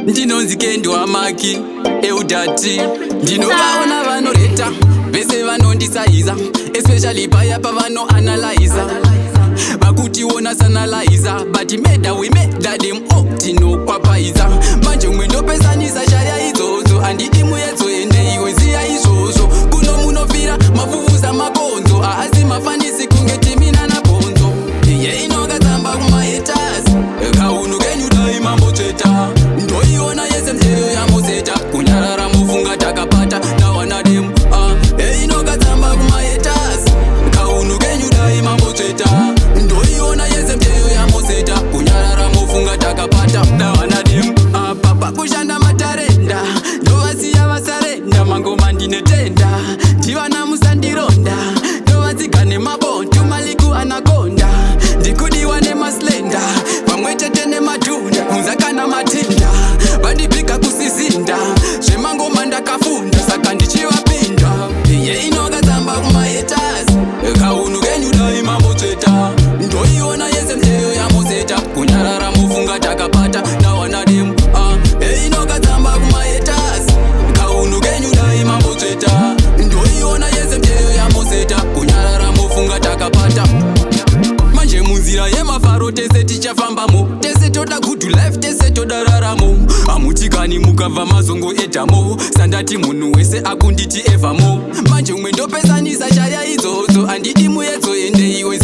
ndinonzi Kendo Amaki eudati ndinovaona vanoreta vese vanondisaiza especially paya pavanoanalyza vakutiona sanaliza but meda we meda them tinokwapaiza manje umwe ndopesanisa shaya idzodzo handidi muyedzo ende iwe ziya izvozvo kuno munofira mafufuza makonzo aasi mafanisi kunge timina nabhonzo iye inokatsamba kumahetas kaunu kenyu dai mambotsveta ndoiona yese mzeyo yamozeta kunyarara mufunga takapata tawana demu inokatsamba kumahetas kaunu kenyu dai mambotsveta ndoiona yese mzeyo yamozeta kunyarara mufunga takapata tawana demu papa kushanda matarenda ndovasiya vasarenda mangoma ndinetenda ndivana musandironda ndovatsiga nemabontu maliku anakonda ndikudiwa nemaslenda pamwe chete nemadhunda kunza kana matinda vandibhiga kusizinda zvemangoma ndakafunda saka ndichivapinda iye inokatsamba kumahetas kaunu kenyu dai mambotsveta ndoiona yese mzeyo yamozeta kunyarara mufunga takapata tawana demu inokatsamba kumahetas kaunu kenyu dai mambotsveta ndoiona yese mzeyo yamozeta kunyarara mufunga takapata manje munzira yemafaro tese tichafambamo tese toda good life tese toda raramo hamutikani mukabva mazongo edhamo sandati munhu wese akunditi evhamo manje umwe ndopesanisa shaya idzodzo handidi muyedzo ende iwe